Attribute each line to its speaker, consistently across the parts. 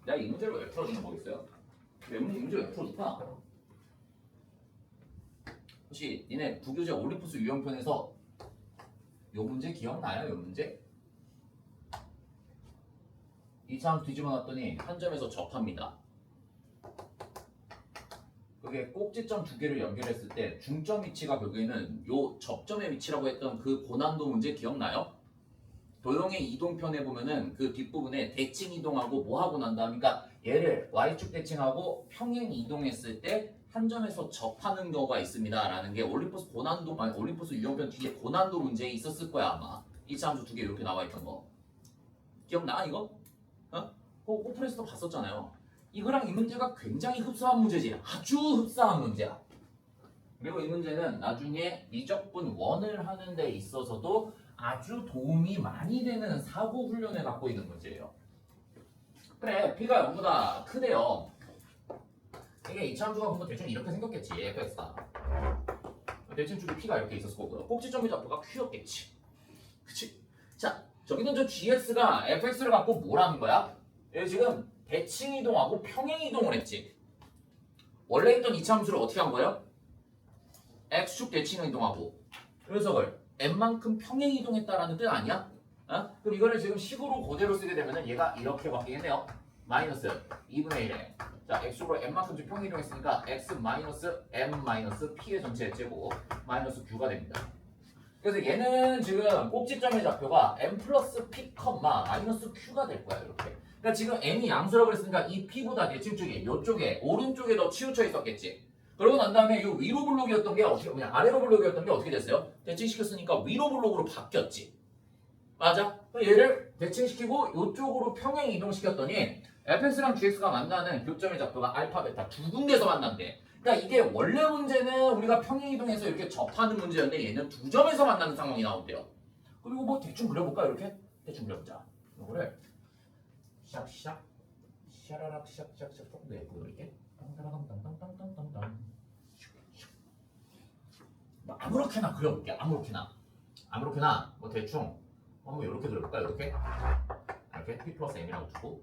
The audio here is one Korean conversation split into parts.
Speaker 1: 내가 이 문제를 왜 풀어주는 거겠어요? 이 문제 왜 풀어줄까? 혹시 니네 부교재 올림푸스 유형편에서 요 문제 기억나요? 요 문제? 이 참 뒤집어 놨더니 한 점에서 접합니다. 그게 꼭지점 두 개를 연결했을 때 중점 위치가 결국에는 요 접점의 위치라고 했던 그 고난도 문제 기억나요? 도형의 이동편에 보면은 그 뒷부분에 대칭 이동하고 뭐 하고 난 다음, 그러니까 얘를 y축 대칭하고 평행 이동했을 때 한 점에서 접하는 경우가 있습니다. 라는 게 올림푸스 고난도, 아니 올림푸스 유형편 뒤에 고난도 문제에 있었을 거야 아마. 이 함수 두 개 이렇게 나와 있던 거. 기억나 이거? 어? 오픈에서도 봤었잖아요. 이거랑 이 문제가 굉장히 흡사한 문제지. 아주 흡사한 문제야. 그리고 이 문제는 나중에 미적분 원을 하는 데 있어서도 아주 도움이 많이 되는 사고 훈련을 갖고 있는 문제예요. 그래, P가 0보다 크대요. 이게 이차함수가 보면 대충 이렇게 생겼겠지, fx가. 대칭 쪽에 P가 이렇게 있었을 거고요. 꼭지점의 좌표가 Q였겠지. 그치? 자, 저기는 저 gx가 fx를 갖고 뭐라는 거야? 얘 지금 대칭 이동하고 평행 이동을 했지. 원래 있던 이차함수를 어떻게 한 거예요? x축 대칭 이동하고. 그래서 그걸 n만큼 평행 이동했다라는 뜻 아니야? 어? 그럼 이거를 지금 식으로 그대로 쓰게 되면은 얘가 이렇게 바뀌겠네요. 마이너스 2분의 1에 자 x축으로 n만큼 좀 평행 이동했으니까 x 마이너스 m 마이너스 p의 전체 제곱 마이너스 q가 됩니다. 그래서 얘는 지금 꼭지점의 좌표가 m 플러스 p, 마이너스 q가 될 거야 이렇게. 그러니까 지금 n이 양수라고 그랬으니까 이 p보다 대칭 쪽에 이쪽에 오른쪽에 더 치우쳐 있었겠지. 그러고 난 다음에 이 위로 블록이었던 게 어떻게 그냥 아래로 블록이었던 게 어떻게 됐어요? 대칭시켰으니까 위로 블록으로 바뀌었지. 맞아? 얘를 대칭시키고 이쪽으로 평행 이동시켰더니 fx랑 gx가 만나는 교점의 좌표가 알파, 베타 두 군데서 만난대. 그러니까 이게 원래 문제는 우리가 평행 이동해서 이렇게 접하는 문제였는데 얘는 두 점에서 만나는 상황이 나온대요. 그리고 뭐 대충 그려볼까 이렇게? 대충 그려보자. 이거를 샥샥 샤라락 샥샥샥 조금 더 예쁘게 그릴게. 땅땅땅땅땅땅땅땅 뭐 아무렇게나 그려볼게. 아무렇게나 뭐 대충 한번 이렇게 그려볼까? 이렇게 p 플러스 m이라고 두고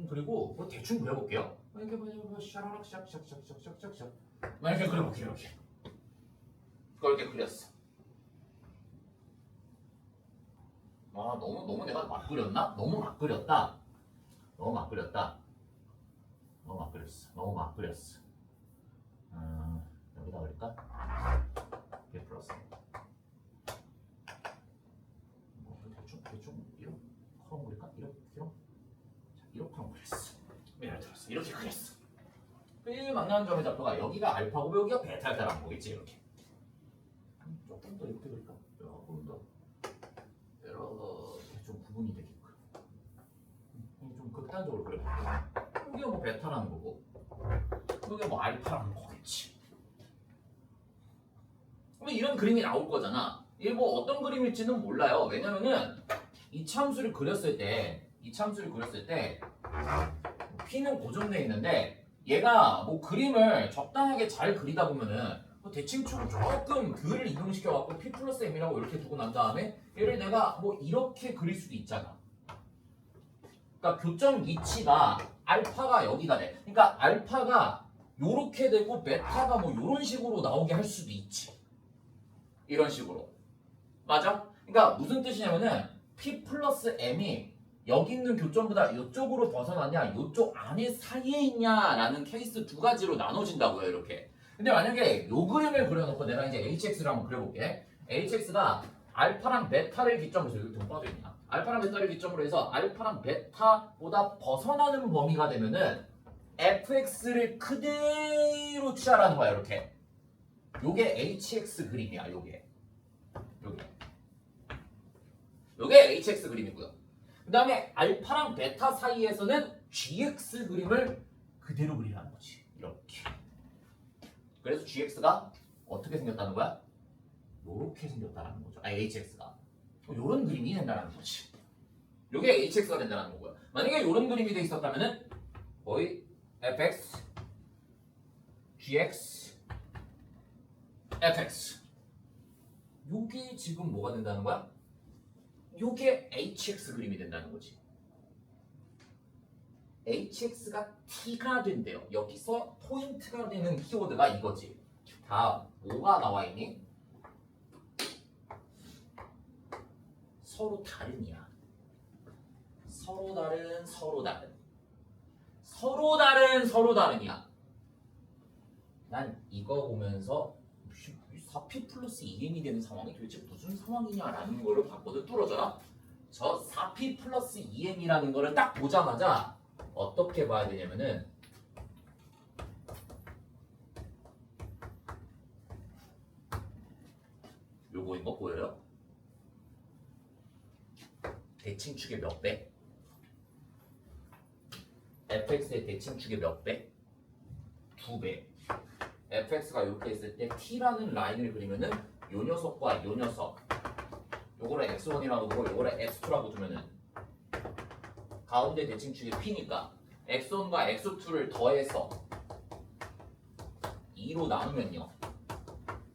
Speaker 1: 그리고 뭐 대충 그려볼게요. 이렇게 뭐 샤라락 샥샥샥샥샥샥 이렇게 그려볼게요. 이렇게 그렇게 그렸어. 아 너무 내가 막 그렸나? 너무 막 그렸어. 너무 막 그렸어. 여기다 그릴까? p 플러스 대충 이렇게 한번 그릴까? 이렇게 한번 그렸어. 예를 들어서 이렇게 그렸어. 이 만나는 점의 좌표가 여기가 알파고 여기가 베타라는 거겠지 이렇게. 조금 더 이렇게 그릴까? 조금 더 이렇게 좀 구분이 되게끔. 좀 극단적으로 그려볼게요. 여기가 뭐 베타라는 거고 여기가 뭐 알파라는 거겠지. 그럼 이런 그림이 나올 거잖아. 이게 뭐 어떤 그림일지는 몰라요. 왜냐면은 이 참수를 그렸을 때 P는 고정되어 있는데 얘가 뭐 그림을 적당하게 잘 그리다 보면은 뭐 대칭축을 조금 덜 이동시켜 갖고 P 플러스 M이라고 이렇게 두고 난 다음에 얘를 내가 뭐 이렇게 그릴 수도 있잖아. 그러니까 교점 위치가 알파가 여기가 돼. 그러니까 알파가 요렇게 되고 베타가 뭐 요런 식으로 나오게 할 수도 있지. 이런 식으로. 맞아? 그러니까 무슨 뜻이냐면은 P 플러스 M이 여기 있는 교점보다 이쪽으로 벗어나냐 이쪽 안에 사이에 있냐라는 케이스 두 가지로 나눠진다고요 이렇게. 근데 만약에 요 그림을 그려놓고 내가 이제 HX를 한번 그려볼게. HX가 알파랑 베타를 기점으로 해서 여기 돈 빠져있냐 알파랑 베타를 기점으로 해서 알파랑 베타보다 벗어나는 범위가 되면은 fx를 그대로 취하라는 거야 이렇게. 요게 HX 그림이야 요게 HX 그림이고요. 그 다음에 알파랑 베타 사이에서는 GX 그림을 그대로 그리라는 거지. 이렇게. 그래서 GX가 어떻게 생겼다는 거야? 이렇게 생겼다는 거죠. HX가. 이런 그림이 된다는 거지. 이게 HX가 된다는 거고요. 만약에 이런 그림이 돼 있었다면은 거의 FX, GX, FX. 이게 지금 뭐가 된다는 거야? 요게 HX 그림이 된다는 거지. hx가 t가 된대요. 여기서 포인트가 되는 키워드가 이거지. 다음 뭐가 나와 있니? 서로 다른이야. 서로 다른, 서로 다른. 서로 다른, 서로 다른이야. 난 이거 보면서 4p 플러스 2n이 되는 상황이 도대체 무슨 상황이냐라는 거를 봤거든. 뚫어져라. 저 4p 플러스 2n이라는 거를 딱 보자마자 어떻게 봐야 되냐면은 요거인 거 보여요? 대칭축의 몇 배? fx의 대칭축의 몇 배? 2배. fx가 이렇게 있을 때 t라는 라인을 그리면은 요 녀석과 요 녀석 요거를 x1이라고 두고 요거를 x2라고 두면은 가운데 대칭축이 p니까 x1과 x2를 더해서 2로 나누면요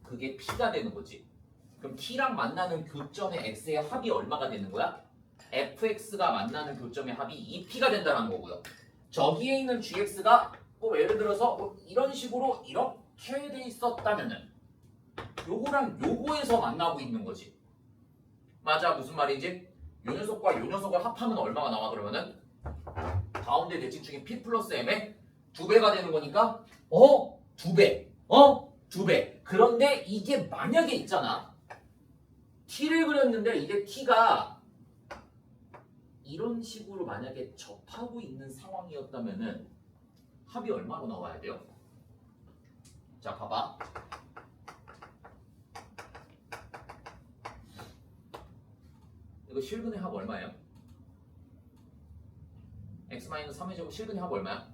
Speaker 1: 그게 p가 되는 거지. 그럼 t랑 만나는 교점의 x의 합이 얼마가 되는 거야? fx가 만나는 교점의 합이 2p가 된다는 거고요. 저기에 있는 gx가 뭐 예를 들어서 뭐 이런 식으로 이렇게 돼 있었다면은 요거랑 요거에서 만나고 있는 거지. 맞아. 무슨 말인지? 요 녀석과 요 녀석을 합하면 얼마가 나와? 그러면은 가운데 대칭축이 p 플러스 m의 2배가 되는 거니까 2배 2배. 그런데 이게 만약에 있잖아. t를 그렸는데 이게 t가 이런 식으로 만약에 접하고 있는 상황이었다면은 합이 얼마로 나와야 돼요? 자, 봐봐. 이거 실근의 합 얼마예요? x-3의 제곱 실근의 합 얼마야?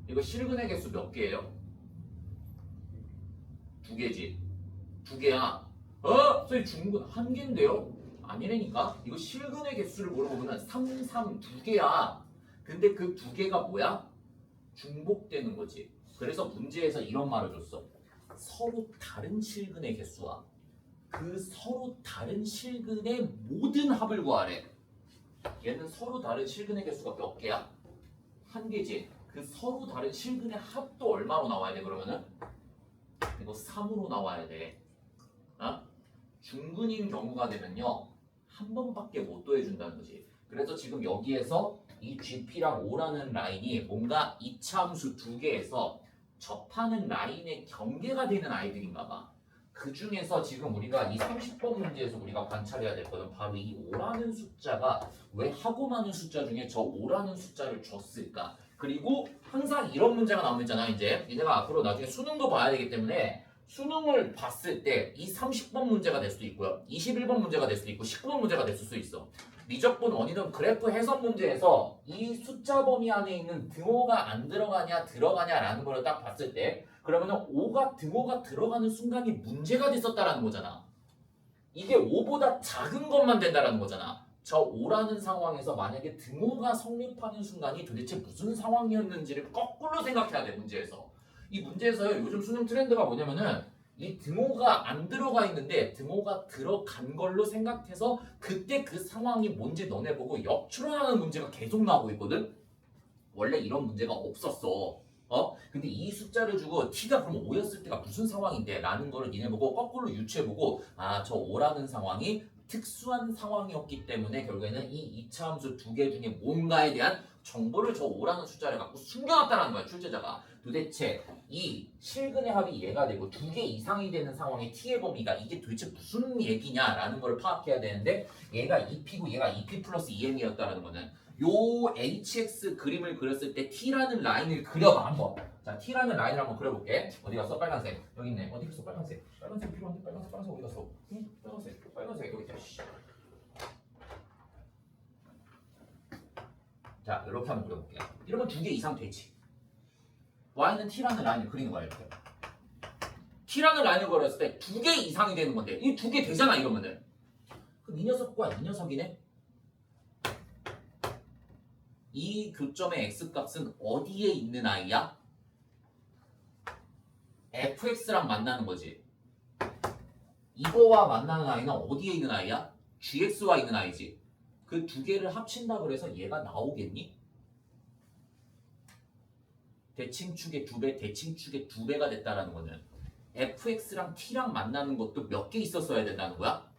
Speaker 1: 이거 실근의 개수 몇 개예요? 2개지. 2개야. 저희 중근 1개인데요? 아니라니까? 이거 실근의 개수를 물어보면 3, 3, 2개야. 근데 그 2개가 뭐야? 중복되는 거지. 그래서 문제에서 이런 말을 줬어. 서로 다른 실근의 개수와 그 서로 다른 실근의 모든 합을 구하래. 얘는 서로 다른 실근의 개수가 몇 개야? 1개지. 그 서로 다른 실근의 합도 얼마로 나와야 돼? 그러면은 이거 3으로 나와야 돼. 중근인 경우가 되면요 한 번밖에 못 더해준다는 거지. 그래서 지금 여기에서 이 GP랑 O라는 라인이 뭔가 이차함수 2개에서 접하는 라인의 경계가 되는 아이들인가 봐. 그 중에서 지금 우리가 이 30번 문제에서 우리가 관찰해야 될 거는 바로 이 5라는 숫자가 왜 하고 많은 숫자 중에 저 5라는 숫자를 줬을까? 그리고 항상 이런 문제가 나오면 있잖아. 이제 얘네가 앞으로 나중에 수능도 봐야 되기 때문에 수능을 봤을 때 이 30번 문제가 될 수도 있고요. 21번 문제가 될 수도 있고 19번 문제가 됐을 수 있어. 미적분 원이든 그래프 해석 문제에서 이 숫자 범위 안에 있는 등호가 안 들어가냐 들어가냐라는 걸 딱 봤을 때 그러면은 등호가 들어가는 순간이 문제가 됐었다라는 거잖아. 이게 5보다 작은 것만 된다라는 거잖아. 저 5라는 상황에서 만약에 등호가 성립하는 순간이 도대체 무슨 상황이었는지를 거꾸로 생각해야 돼. 문제에서. 이 문제에서요 요즘 수능 트렌드가 뭐냐면은 이 등호가 안 들어가 있는데 등호가 들어간 걸로 생각해서 그때 그 상황이 뭔지 너네 보고 역추론하는 문제가 계속 나오고 있거든. 원래 이런 문제가 없었어. 근데 이 숫자를 주고 t가 그럼 5였을 때가 무슨 상황인데 라는 거를 니네 보고 거꾸로 유추해보고 저 5라는 상황이 특수한 상황이었기 때문에 결국에는 이 2차 함수 2개 중에 뭔가에 대한 정보를 저 5라는 숫자를 갖고 숨겨놨다는 거야. 출제자가. 도대체 이 실근의 합이 얘가 되고 2개 이상이 되는 상황의 t의 범위가 이게 도대체 무슨 얘기냐라는 걸 파악해야 되는데 얘가 2p고 얘가 2p 플러스 2m이었다는 거는 요 hx 그림을 그렸을 때 t라는 라인을 그려봐 한번. 자, t라는 라인을 한번 그려볼게. 어디 갔어? 빨간색. 여기 있네. 어디 갔어? 빨간색. 빨간색 필요한데 빨간색 어디 갔어? 응? 빨간색 여기 있다. 자, 이렇게 한번 그려볼게. 이러면 2개 이상 되지. y는 t라는 라인을 그리는 거야 이렇게. t라는 라인을 그렸을 때 2개 이상이 되는 건데 이 2개 되잖아 이러면은. 그럼 이 녀석과 이 녀석이네. 이 교점의 x값은 어디에 있는 아이야? fx랑 만나는 거지. 이거와 만나는 아이는 어디에 있는 아이야? gx와 있는 i지. 그 두 개를 합친다 그래서 얘가 나오겠니? 대칭축의 2배, 대칭축의 2배가 됐다라는 거는 fx랑 t랑 만나는 것도 몇 개 있었어야 된다는 거야?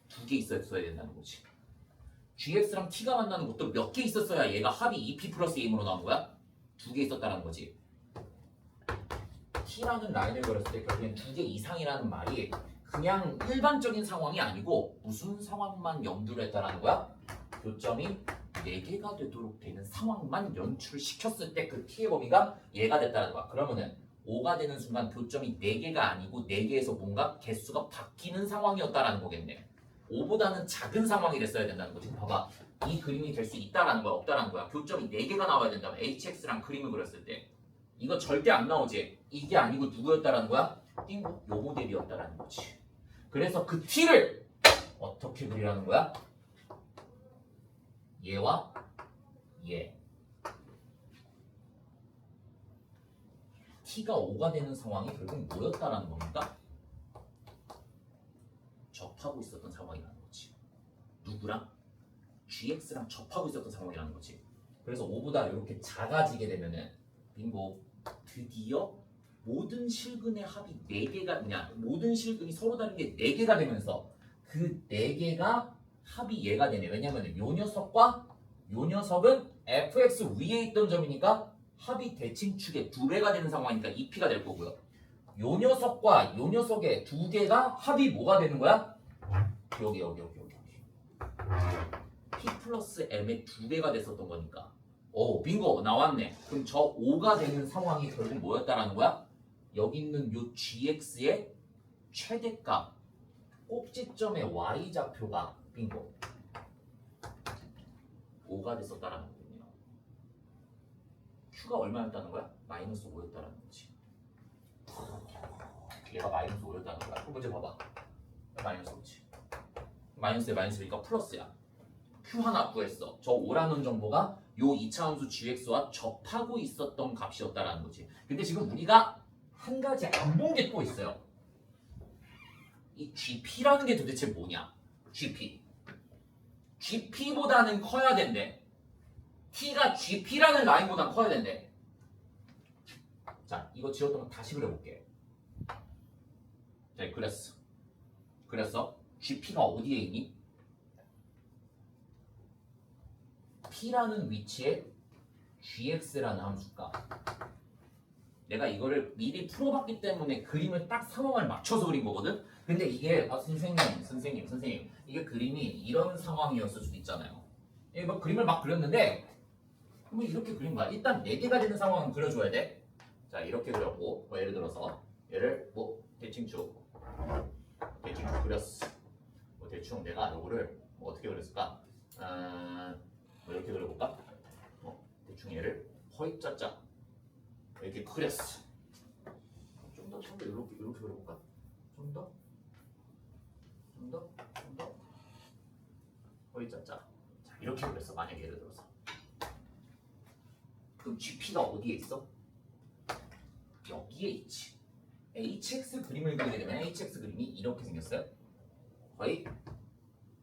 Speaker 1: 2개 있었어야 된다는 거지. gx랑 t가 만나는 것도 몇 개 있었어야 얘가 합이 2p 플러스 2m으로 나온 거야? 2개 있었다는 거지. t라는 라인을 그렸을 때 결국엔 2개 이상이라는 말이 그냥 일반적인 상황이 아니고 무슨 상황만 염두를 했다라는 거야? 교점이 4개가 되도록 되는 상황만 연출시켰을 때 그 t의 범위가 얘가 됐다는 거야. 그러면은 5가 되는 순간 교점이 4개가 아니고 4개에서 뭔가 개수가 바뀌는 상황이었다라는 거겠네. 5보다는 작은 상황이 됐어야 된다는 거지. 봐봐. 이 그림이 될 수 있다라는 거야, 없다라는 거야. 교점이 4개가 나와야 된다면 hx랑 그림을 그렸을 때 이거 절대 안 나오지. 이게 아니고 누구였다라는 거야? 띵고 요 모델이었다라는 거지. 그래서 그 t를 어떻게 그리라는 거야? 얘와 얘. t가 5가 되는 상황이 결국 뭐였다라는 겁니까? 접하고 있었던 상황이라는 거지. 누구랑? gx랑 접하고 있었던 상황이라는 거지. 그래서 5보다 이렇게 작아지게 되면은 빙고 드디어 모든 실근의 합이 4개가 그냥 모든 실근이 서로 다른 게 4개가 되면서 그 4개가 합이 얘가 되네. 왜냐면 요 녀석과 요 녀석은 fx 위에 있던 점이니까 합이 대칭축의 2배가 되는 상황이니까 2p가 될 거고요. 요 녀석과 요 녀석의 2개가 합이 뭐가 되는 거야? 여기 p 플러스 m의 2배가 됐었던 거니까. 오, 빙고 나왔네. 그럼 저 5가 되는 상황이 결국 뭐였다라는 거야? 여기 있는 요 gx의 최대값 꼭지점의 y좌표가 빙고 5가 됐었다라는 거거든요. q가 얼마였다는 거야? 마이너스 5였다라는 거지. 얘가 마이너스 5였다는 거야. 그 문제 봐봐. 마이너스 5지. 마이너스니까 플러스야. q 하나 구했어. 저 5라는 정보가 요 2차 함수 gx와 접하고 있었던 값이었다라는 거지. 근데 지금 우리가 한 가지 안 본 게 또 있어요. 이 gp라는 게 도대체 뭐냐? gp보다는 커야 된대. t가 gp라는 라인보다 커야 된대. 자, 이거 지웠던 거 다시 그려볼게. 자, 그랬어. gp가 어디에 있니? p라는 위치에 gx라는 함수가. 내가 이거를 미리 풀어봤기 때문에 그림을 딱 상황을 맞춰서 그린 거거든. 근데 이게 선생님 이게 그림이 이런 상황이었을 수도 있잖아요. 이게 뭐 그림을 막 그렸는데 뭐 이렇게 그린 거야. 일단 4개가 되는 상황은 그려줘야 돼. 자, 이렇게 그렸고 뭐 예를 들어서 얘를 뭐 대칭축 그렸어. 뭐 대충 내가 요거를 뭐 어떻게 그렸을까? 뭐 이렇게 그려볼까? 대충 얘를 허입자자 이렇게 그렸어. 좀 더 이렇게 그려볼까? 좀 더 허입자자. 자, 이렇게 그렸어. 만약에 예를 들어서. 그럼 GP가 어디에 있어? 여기에 있지. HX 그림을 그리게 되면 HX 그림이 이렇게 생겼어요. 거의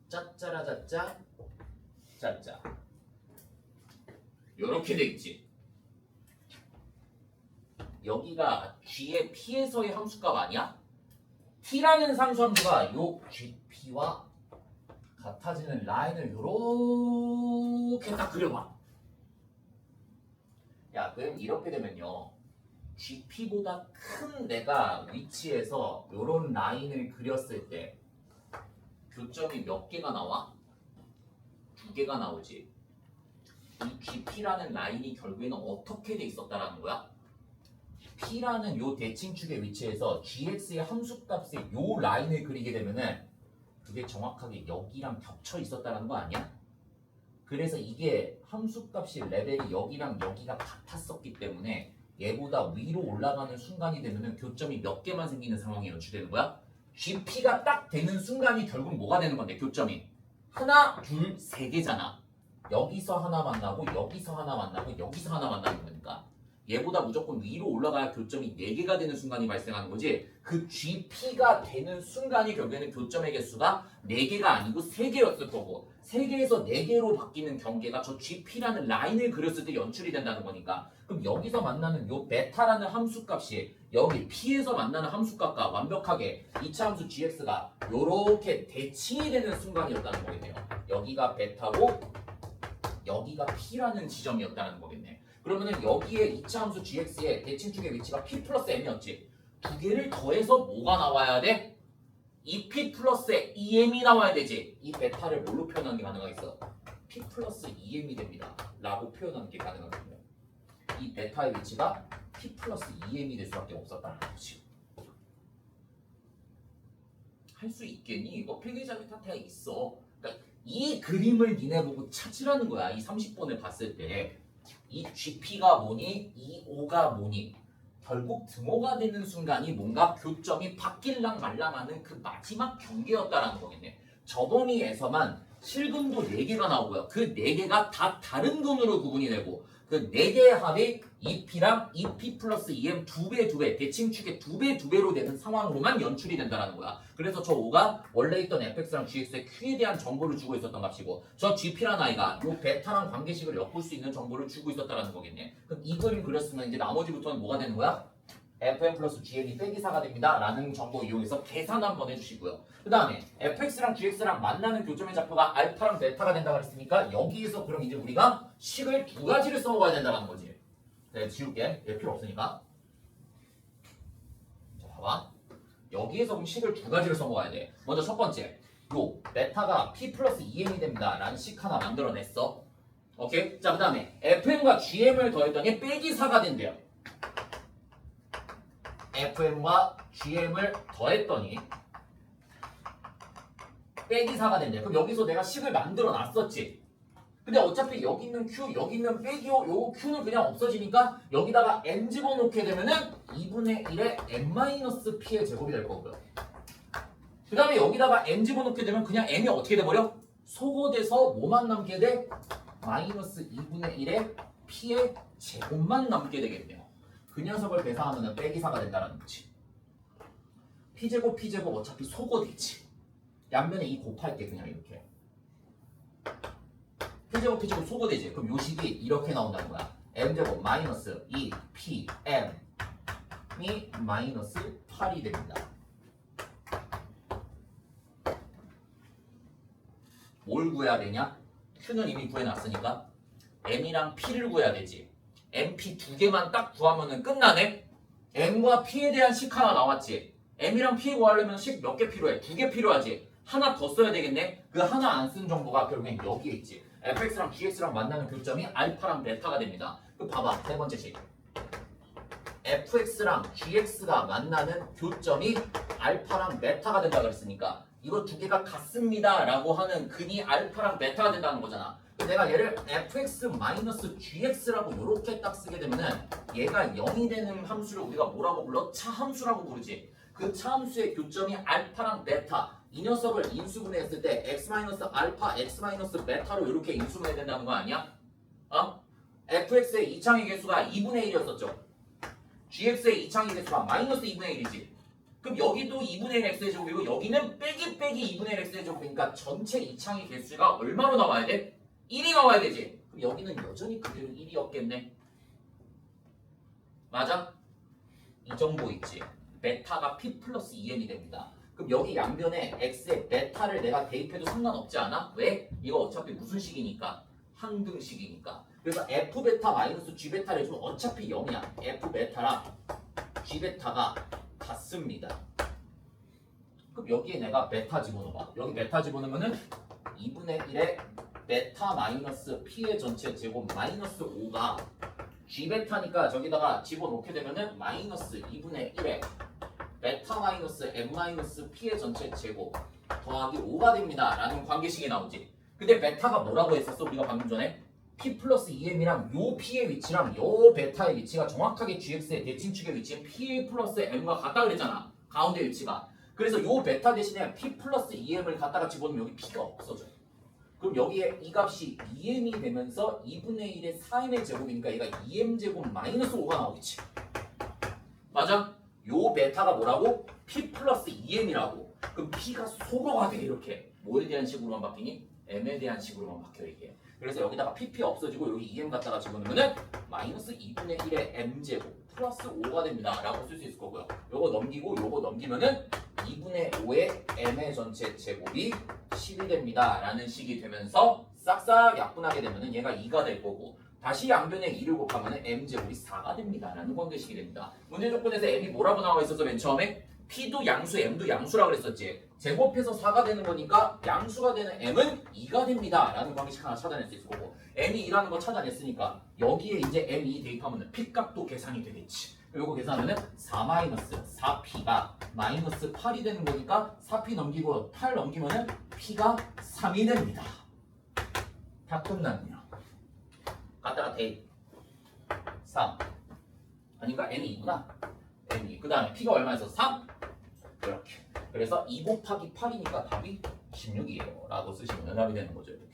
Speaker 1: 짜짜라짜짜 짜짜 요렇게 돼 있지. 여기가 g의 p에서의 함수값 아니야? t라는 상수함수가 요 gp와 같아지는 라인을 요렇게 딱 그려봐. 야, 그럼 이렇게 되면요, gp보다 큰 내가 위치에서 요런 라인을 그렸을 때 교점이 몇 개가 나와? 2개가 나오지. 이 gp라는 라인이 결국에는 어떻게 돼 있었다라는 거야? p라는 요 대칭축의 위치에서 gx의 함수값의 요 라인을 그리게 되면은 그게 정확하게 여기랑 겹쳐 있었다라는 거 아니야? 그래서 이게 함수값이 레벨이 여기랑 여기가 같았었기 때문에 얘보다 위로 올라가는 순간이 되면은 교점이 몇 개만 생기는 상황이 연출되는 거야? gp가 딱 되는 순간이 결국 뭐가 되는 건데, 교점이 하나, 둘, 세 개잖아. 여기서 하나 만나고 여기서 하나 만나고 여기서 하나 만나는 거니까 얘보다 무조건 위로 올라가야 교점이 4개가 되는 순간이 발생하는 거지. 그 GP가 되는 순간이 결국에는 교점의 개수가 4개가 아니고 3개였을 거고 3개에서 4개로 바뀌는 경계가 저 GP라는 라인을 그렸을 때 연출이 된다는 거니까 그럼 여기서 만나는 요 베타라는 함수값이 여기 P에서 만나는 함수값과 완벽하게 2차 함수 GX가 요렇게 대칭이 되는 순간이었다는 거겠네요. 여기가 베타고 여기가 P라는 지점이었다는 거겠네. 그러면은 여기에 2차 함수 GX의 대칭축의 위치가 P 플러스 M이었지. 두 개를 더해서 뭐가 나와야 돼? 2P 플러스 EM이 나와야 되지. 이 베타를 뭘로 표현하는 게 가능하겠어? P 플러스 EM이 됩니다. 라고 표현하는 게 가능하거든요. 이 베타의 위치가 P 플러스 EM이 될 수밖에 없었다는 거지. 할 수 있겠니? 이거 필기작용 탓에 있어. 그러니까 이 그림을 니네 보고 찾으라는 거야. 이 30번을 봤을 때. 이 GP가 뭐니? 이 O가 뭐니? 결국 등호가 되는 순간이 뭔가 교점이 바뀔랑 말랑하는 그 마지막 경계였다라는 거겠네. 저범위에서만 실근도 4개가 나오고요. 그 4개가 다 다른 근으로 구분이 되고 그 4개의 합이 2P랑 2P 플러스 2M 2배 대칭축의 2배로 되는 상황으로만 연출이 된다는 거야. 그래서 저 O가 원래 있던 fx랑 gx의 q에 대한 정보를 주고 있었던 값이고 저 gp라는 아이가 요 베타랑 관계식을 엮을 수 있는 정보를 주고 있었다는 거겠네. 그럼 이 그림 그렸으면 이제 나머지부터는 뭐가 되는 거야? fn 플러스 gm이 빼기 4가 됩니다 라는 정보 이용해서 계산 한번 해주시고요. 그 다음에 fx랑 gx랑 만나는 교점의 좌표가 알파랑 베타가 된다고 했으니까 여기에서 그럼 이제 우리가 식을 2가지를 써먹어야 된다는 거지. 네, 지울게. 얘 필요 없으니까. 자, 봐봐. 여기에서 그럼 식을 2가지를 써먹어야 돼. 먼저 첫 번째, 요 베타가 p 플러스 2m이 됩니다 라는 식 하나 만들어냈어. 오케이? 자, 그 다음에 fm과 gm을 더했더니 빼기 4가 된대요. fm과 gm을 더했더니 빼기 4가 된대. 그럼 여기서 내가 식을 만들어 놨었지. 근데 어차피 여기 있는 q, 여기 있는 빼기 요 q는 그냥 없어지니까 여기다가 m 집어넣게 되면은 2분의 1의 m-p의 제곱이 될 거고요. 그 다음에 여기다가 m 집어넣게 되면 그냥 m이 어떻게 돼버려? 소거돼서 뭐만 남게 돼? 마이너스 2분의 1의 p의 제곱만 남게 되겠네요. 그 녀석을 계산하면 빼기 4가 된다는 거지. p제곱 어차피 소거되지. 양면에 2 곱할게 그냥 이렇게. p제곱 소거되지. 그럼 요 식이 이렇게 나온다는 거야. m제곱 마이너스 2pm이 마이너스 8이 됩니다. 뭘 구해야 되냐? q는 이미 구해놨으니까 m이랑 p를 구해야 되지. mp 2개만 딱 구하면은 끝나네? m과 p에 대한 식 하나 나왔지. m이랑 p 구하려면 식 몇 개 필요해? 2개 필요하지. 하나 더 써야 되겠네? 그 하나 안 쓴 정보가 결국엔 여기에 있지. fx랑 gx랑 만나는 교점이 알파랑 베타가 됩니다. 그 봐봐, 세 번째 식. fx랑 gx가 만나는 교점이 알파랑 베타가 된다 그랬으니까 이거 2개가 같습니다 라고 하는 근이 알파랑 베타가 된다는 거잖아. 내가 얘를 fx-gx라고 이렇게 딱 쓰게 되면은 얘가 0이 되는 함수를 우리가 뭐라고 불러? 차함수라고 부르지. 그 차함수의 교점이 알파랑 베타 이 녀석을 인수분해했을 때 x-알파, x-베타로 이렇게 인수분해 된다는 거 아니야? fx의 이창의 개수가 2분의 1이었었죠. gx의 이창의 개수가 마이너스 2분의 1이지. 그럼 여기도 2분의 1 x의 제곱이고 여기는 빼기 2분의 1 x의 제곱이니까 전체 이창의 개수가 얼마로 나와야 돼? 1이 나와야 되지. 그럼 여기는 여전히 그대로 1이었겠네. 맞아? 이 정보 있지. 베타가 p 플러스 2m이 됩니다. 그럼 여기 양변에 x의 베타를 내가 대입해도 상관없지 않아? 왜? 이거 어차피 무슨 식이니까? 항등식이니까. 그래서 f베타 마이너스 g베타를 해주면 어차피 0이야. f베타랑 g베타가 같습니다. 그럼 여기에 내가 베타 집어넣어봐. 여기 베타 집어넣으면은 2분의 1의 베타 마이너스 p의 전체 제곱 마이너스 5가 g베타니까 저기다가 집어넣게 되면은 마이너스 2분의 1의 베타 마이너스 m 마이너스 p의 전체 제곱 더하기 5가 됩니다 라는 관계식이 나오지. 근데 베타가 뭐라고 했었어? 우리가 방금 전에 p 플러스 2m이랑 요 p의 위치랑 요 베타의 위치가 정확하게 gx의 대칭축의 위치인 p 플러스 m과 같다 그랬잖아. 가운데 위치가. 그래서 요 베타 대신에 p 플러스 2m을 갖다가 집어넣으면 여기 p가 없어져. 그럼 여기에 이 값이 2m이 되면서 2분의 1의 4m의 제곱이니까 얘가 2m 제곱 마이너스 5가 나오겠지. 맞아? 요 베타가 뭐라고? p 플러스 2m이라고. 그럼 p가 소거가 돼 이렇게. 뭐에 대한 식으로만 바뀌니? m에 대한 식으로만 바뀌어 이게. 그래서 여기다가 pp 없어지고 여기 2m 갖다가 집어넣으면은 마이너스 2분의 1의 m제곱 플러스 5가 됩니다 라고 쓸 수 있을 거고요. 요거 넘기고 요거 넘기면은 2분의 5의 m의 전체 제곱이 10이 됩니다 라는 식이 되면서 싹싹 약분하게 되면은 얘가 2가 될 거고, 다시 양변에 2를 곱하면은 m제곱이 4가 됩니다 라는 관계식이 됩니다. 문제 조건에서 m이 뭐라고 나와 있었어 맨 처음에? p도 양수, m도 양수라고 그랬었지. 제곱해서 4가 되는 거니까 양수가 되는 m은 2가 됩니다 라는 관계식 하나 찾아낼 수 있을 거고, m이 2라는 거 찾아냈으니까 여기에 이제 m2 대입하면 p값도 계산이 되겠지. 요거 계산하면은 4-4p가 마이너스 8이 되는 거니까 4p 넘기고 8 넘기면은 p가 3이 됩니다. 다 끝났네요. 갖다가 대입 3 아닌가? n이 2구나. n이 그 다음에 p가 얼마에서 3? 이렇게. 그래서 2 곱하기 8이니까 답이 16이에요 라고 쓰시면 답이 되는 거죠. 이렇게.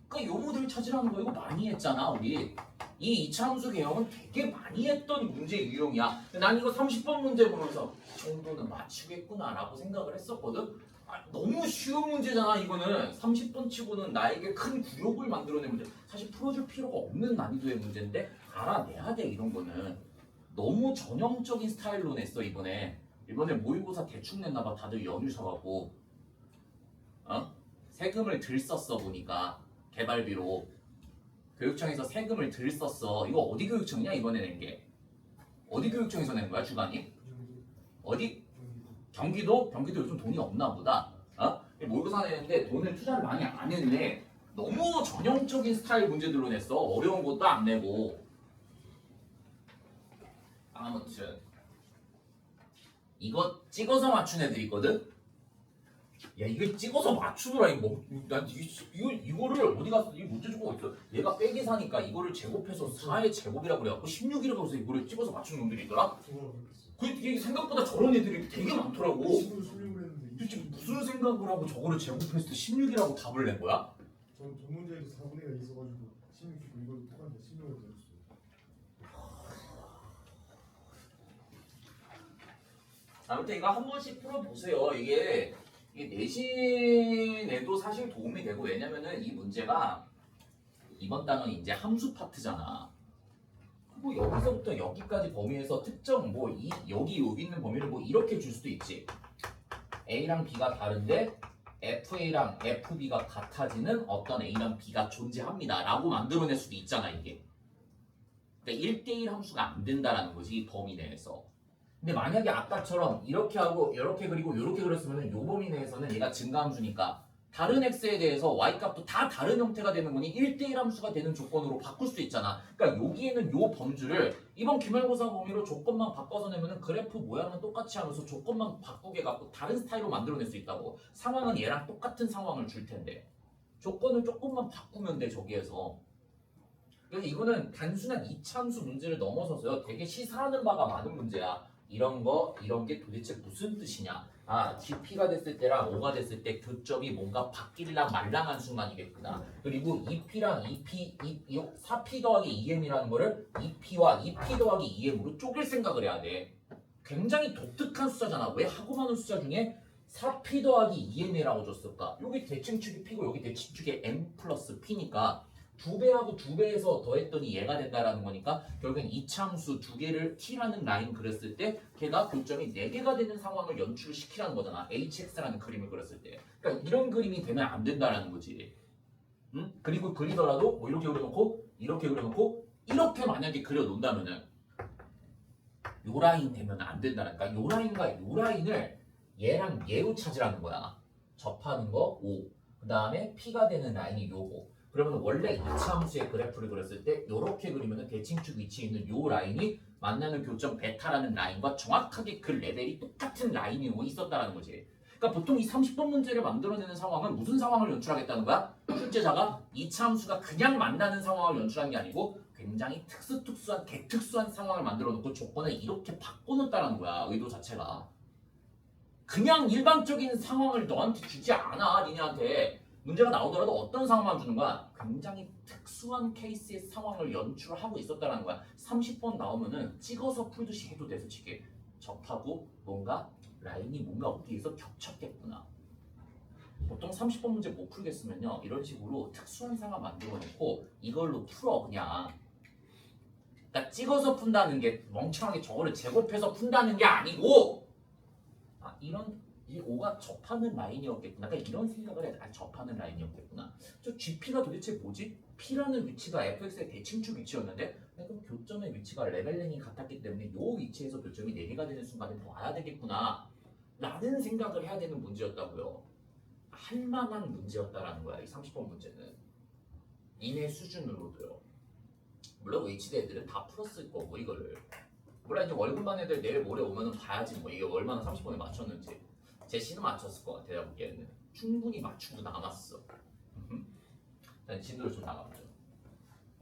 Speaker 1: 그러니까 요 모델 찾으라는 거 이거 많이 했잖아 우리. 이 이차함수 개형은 되게 많이 했던 문제 유형이야. 난 이거 30번 문제 보면서 이 정도는 맞추겠구나 라고 생각을 했었거든. 너무 쉬운 문제잖아 이거는. 30번 치고는 나에게 큰 굴욕을 만들어낸 문제. 사실 풀어줄 필요가 없는 난이도의 문제인데 알아내야 돼 이런 거는. 너무 전형적인 스타일로 냈어 이번에. 이번에 모의고사 대충 냈나봐. 다들 연휴 쉬어갖고 세금을 들 썼어 보니까. 개발비로 교육청에서 세금을 들 썼어. 이거 어디 교육청이냐 이번에 낸 게? 어디 교육청에서 낸 거야 주관이? 어디? 경기도? 경기도 요즘 돈이 없나 보다. 모의고사 내는데 돈을 투자를 많이 안 했네. 너무 전형적인 스타일 문제들로 냈어. 어려운 것도 안 내고. 아무튼 이거 찍어서 맞춘 애들 있거든? 야 이거 찍어서 맞추더라. 난 이거를 어디 가서 이 문제 주고 있어. 얘가 빼기 사니까 이거를 제곱해서 4의 제곱이라고 그래갖고 16이라고 해서 이거를 찍어서 맞춘 놈들이 있더라. 그게 생각보다 저런 애들이 되게 많더라고. 도대체 무슨 생각을 하고 저거를 제곱했을 때 16이라고 답을 낸 거야?
Speaker 2: 저는 전문제에도 4분의 1이 있어가지고 16 이거도 똑같은데 16을 내줬어요.
Speaker 1: 아무튼 이거 한 번씩 풀어보세요. 이게 내신에도 사실 도움이 되고, 왜냐면은 이 문제가 이번 단원이 이제 함수 파트잖아. 뭐 여기서부터 여기까지 범위에서 특정 여기 있는 범위를 이렇게 줄 수도 있지. A랑 B가 다른데 FA랑 FB가 같아지는 어떤 A랑 B가 존재합니다 라고 만들어낼 수도 있잖아 이게. 그러니까 1대1 함수가 안 된다라는 거지 이 범위 내에서. 근데 만약에 아까처럼 이렇게 하고 이렇게 그리고 이렇게 그렸으면 이 범위 내에서는 얘가 증가함수니까 다른 x에 대해서 y값도 다 다른 형태가 되는 거니 1대1 함수가 되는 조건으로 바꿀 수 있잖아. 그러니까 여기에는 요 범주를 이번 기말고사 범위로 조건만 바꿔서 내면은 그래프 모양은 똑같이 하면서 조건만 바꾸게 갖고 다른 스타일로 만들어낼 수 있다고. 상황은 얘랑 똑같은 상황을 줄 텐데 조건을 조금만 바꾸면 돼 저기에서. 그래서 이거는 단순한 이차함수 문제를 넘어서서요 되게 시사하는 바가 많은 문제야. 이런 게 도대체 무슨 뜻이냐. GP가 됐을 때랑 O가 됐을 때 교점이 뭔가 바뀔랑 말랑한 순간이겠구나. 그리고 2P랑 4P 더하기 2M이라는 거를 2P와 2P 더하기 2M으로 쪼갤 생각을 해야 돼. 굉장히 독특한 숫자잖아. 왜 하고 많은 숫자 중에 4P 더하기 2M이라고 줬을까? 여기 대칭축이 P고 여기 대칭축이 M 플러스 P니까 2배하고 2배에서 더했더니 얘가 된다라는 거니까 결국엔 이차함수 2개를 t라는 라인 그렸을 때 걔가 교점이 4개가 되는 상황을 연출시키라는 거잖아. hx라는 그림을 그렸을 때. 그러니까 이런 그림이 되면 안 된다라는 거지. 응? 그리고 그리더라도 이렇게 그려놓고 이렇게 그려놓고 이렇게 만약에 그려놓는다면은 요 라인 되면 안 된다니까. 요 라인과 요 라인을 얘랑 얘로 찾으라는 거야. 접하는 거 O. 그 다음에 P가 되는 라인이 요거. 그러면 원래 이차함수의 그래프를 그렸을 때 이렇게 그리면 대칭축 위치에 있는 요 라인이 만나는 교점 베타라는 라인과 정확하게 그 레벨이 똑같은 라인이 있었다라는 거지. 그러니까 보통 이 30번 문제를 만들어내는 상황은 무슨 상황을 연출하겠다는 거야? 출제자가 이차함수가 그냥 만나는 상황을 연출한 게 아니고 굉장히 특수한 개특수한 상황을 만들어 놓고 조건을 이렇게 바꿔놓았다는 거야. 의도 자체가. 그냥 일반적인 상황을 너한테 주지 않아. 니네한테 문제가 나오더라도 어떤 상황만 주는 거야? 굉장히 특수한 케이스의 상황을 연출하고 있었다라는 거야. 30번 나오면은 찍어서 풀듯이 해도 돼. 솔직히 접하고 뭔가 라인이 뭔가 어디에서 겹쳤겠구나. 보통 30번 문제 못 풀겠으면요 이런 식으로 특수한 상황 만들어 놓고 이걸로 풀어 그냥. 그러니까 찍어서 푼다는 게 멍청하게 저거를 제곱해서 푼다는 게 아니고 이런 이 O가 접하는 라인이었겠구나. 그러니까 이런 생각을 해. 접하는 라인이었겠구나. 저 GP가 도대체 뭐지? P라는 위치가 fx의 대칭축 위치였는데 그러니까 교점의 위치가 레벨링이 같았기 때문에 이 위치에서 교점이 4개가 되는 순간에 와야 되겠구나 라는 생각을 해야 되는 문제였다고요. 할 만한 문제였다라는 거야. 이 30번 문제는 이내 수준으로도요. 물론 H대 애들은 다 풀었을 거고 이거를 물론 이제 월급만 애들 내일 모레 오면은 봐야지 뭐 이게 얼마나 30번에 맞췄는지. 제시는 맞췄을 것 같아. 내가 보기에는 충분히 맞추고 남았어. 일단 진도를 좀 나가보자.